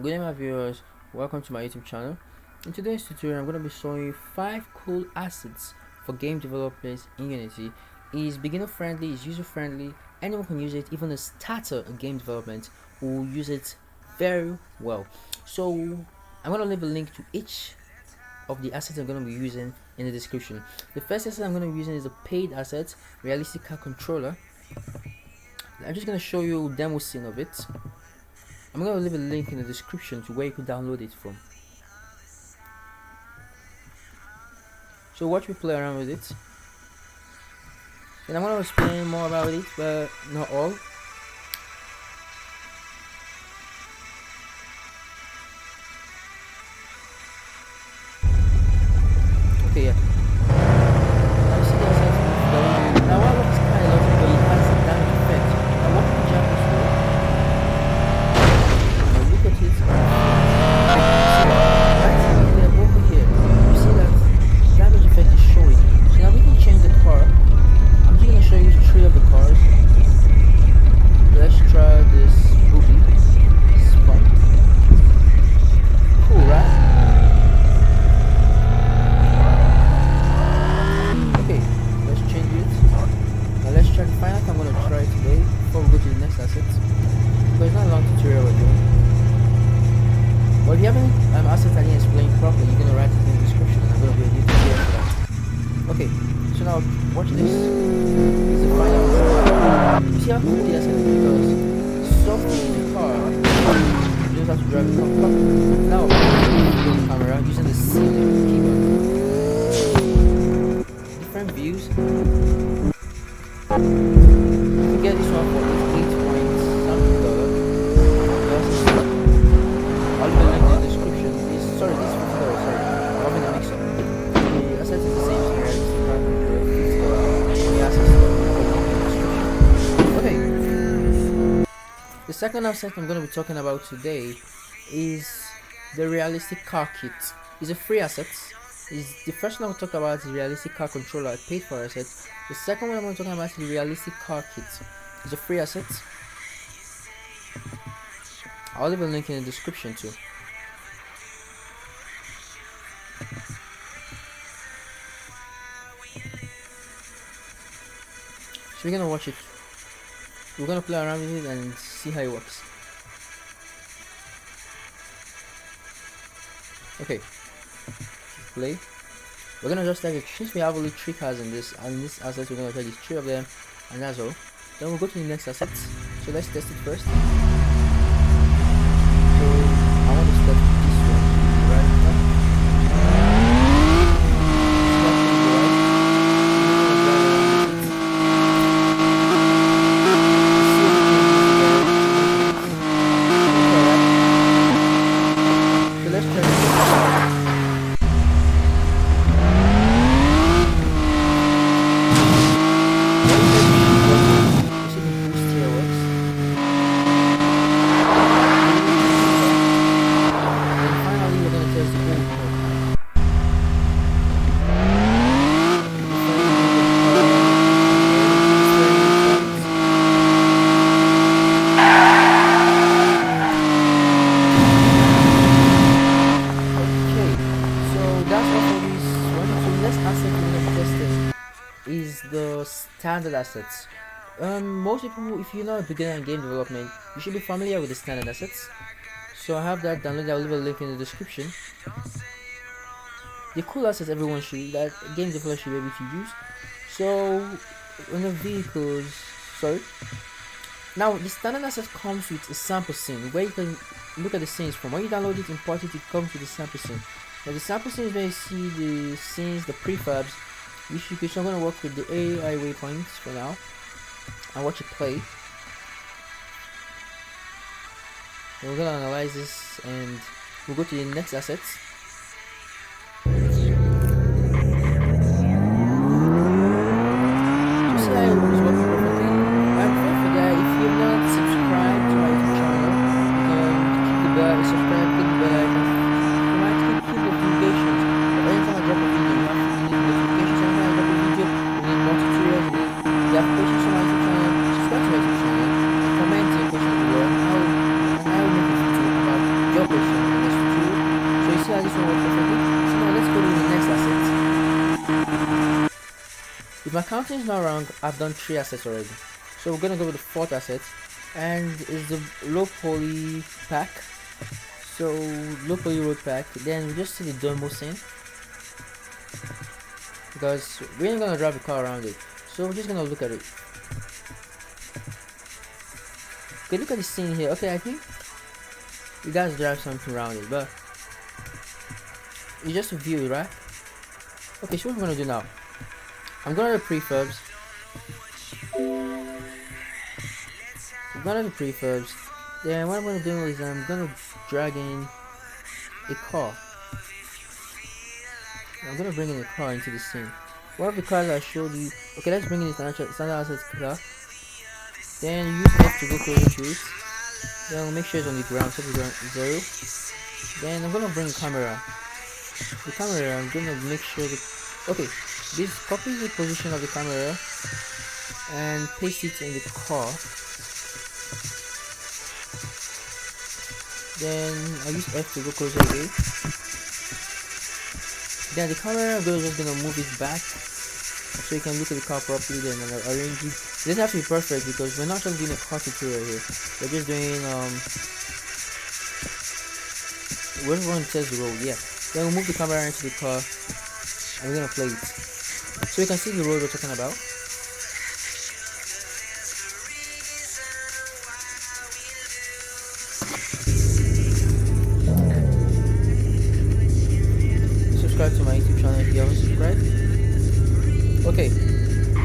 Good day my viewers, welcome to my YouTube channel. In today's tutorial I'm going to be showing you 5 cool assets for game developers in Unity. It's beginner friendly, it's user friendly, anyone can use it, even a starter in game development will use it very well. So I'm going to leave a link to each of the assets I'm going to be using in the description. The first asset I'm going to be using is a paid asset, realistic car controller. I'm just going to show you a demo scene of it. I'm going to leave a link in the description to where you can download it from. So watch me play around with it. And I'm going to explain more about it, but not all. Okay, yeah. Now you see the asset. Now while it's kind of logical, it has a damage effect. Now what can Japanese do? Look at it. Right over here, you see that damage effect is showing. So now we can change the car. I'm just gonna show you 3 of the cars. Let's try this booby. It's fun. Cool, right? Okay, let's change it. Now let's try the final I'm gonna try today before we go to the next asset. Because it's not a long tutorial we're doing. But if you have any assets I didn't explain properly, you're going to write it in the description and I'm going to do a new video for that. Okay, so now watch this. It's the final asset. You see how cool the asset is because software in the car, you just have to drive it from top. Now, go the camera using the C keyboard. Different views. You can get this one for 8 points, something dollar. I'll leave a link in the description. Sorry, this $50, sorry. I'm having a mix up. The asset is the same here as the $50. The assets are in the description. Okay. The second asset I'm going to be talking about today is the realistic car kit. It's a free asset. The first one I'm going to talk about is the realistic car controller, a paid for asset. The second one I'm going to talk about is the realistic car kit. It's a free asset. I'll leave a link in the description too. So we're gonna watch it. We're gonna play around with it and see how it works. Okay. Play. We're gonna just take since we have only 3 cars in this asset, we're gonna take 3 of them and that's all. Then we'll go to the next asset. So let's test it first. So I want to start with this one right now. So let's try this. Is the standard assets. Most people, if you're not a beginner in game development, you should be familiar with the standard assets. So I have that downloaded. I'll leave a link in the description. The cool assets everyone should, that game developers should be able to use. So in the vehicles, sorry. Now the standard asset comes with a sample scene where you can look at the scenes from. When you download it, import it, it comes with the sample scene. Now the sample scene is where you see the scenes, the prefabs. So I'm going to work with the AI waypoints for now and watch it play. And we're going to analyze this and we'll go to the next assets. So see how it was working perfectly. And for that, if you're not subscribed to my YouTube channel, you can click the bell, subscribe, click the bell icon. You might keep notifications. But anytime I drop a video, you have to click notifications. More tutorials, you have questions on my YouTube channel, subscribe to my YouTube channel, comment your questions below, and I will make a video about your questions. counting is not wrong, I've done 3 assets already. So we're gonna go with the 4th asset, and it's the low poly pack. So low poly road pack. Then we just see the demo scene, because we ain't gonna drive the car around it. So we're just gonna look at it. Okay, look at the scene here. Okay, I think you guys drive something around it, but it's just a view, right? Okay, so what I'm gonna do now, I'm gonna do prefurbs. I'm gonna do prefurbs. Then what I'm gonna do is I'm gonna drag in a car. I'm gonna bring in a car into the scene. One of the cars I showed you. Okay, let's bring in the standard asset car. Then use F to go closer to it. Then we'll make sure it's on the ground, so we're 0. Then I'm gonna bring a camera. The camera, I'm gonna make sure that, okay, this copy the position of the camera and paste it in the car. Then I use F to go closer again. Then the camera, I'm just gonna move it back so you can look at the car properly. Then arrange it. It doesn't have to be perfect because we're not just doing a car tutorial here. We're just doing we're just going to test the road. Yeah. Then we'll move the camera into the car and we're gonna play it so you can see the road we're talking about. Subscribe to my YouTube channel if you haven't subscribed. Okay,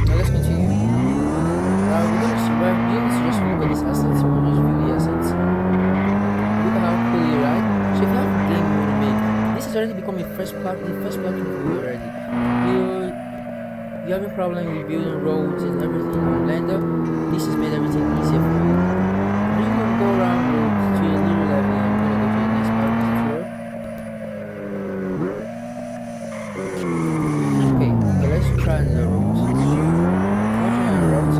now let's continue. We're gonna survive. You need to just look at these assets. So we'll just view the assets. Look at how cool you ride. So if you have a game you want to make, this has already become the first platform for you already. You're having problem with building roads and everything on Blender. This has made everything easier for you. I'm just gonna go around to a little level and I'm gonna go to the next part of the tutorial. Okay, let's try the roads. The other route I'm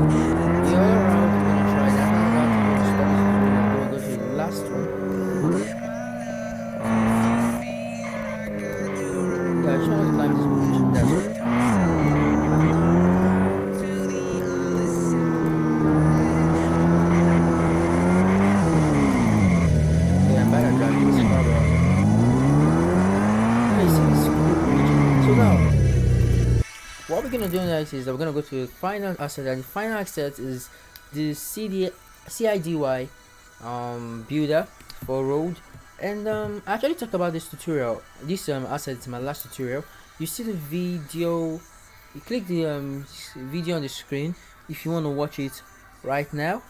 gonna try that one route. I'm gonna stop this video. I'm gonna go to the last one. Yeah, I just want to climb this bridge. That's it. Okay, I'm bad at driving this car, bro. Okay, see this cool bridge. So now, what we're gonna do next is that we're gonna go to the final asset, and the final asset is the CIDY builder for road. And I actually talked about this tutorial. This asset is my last tutorial. You see the video, you click the video on the screen if you want to watch it right now.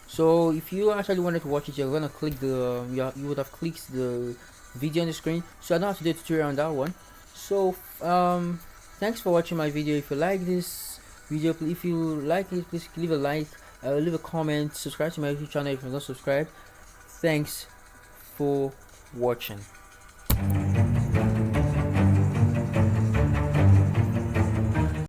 So if you actually wanted to watch it, you're gonna click the you would have clicked the video on the screen, so I don't have to do a tutorial on that one. So thanks for watching my video. If you like this video, if you like it, please leave a like, leave a comment, subscribe to my YouTube channel if you're not subscribed. Thanks for watching.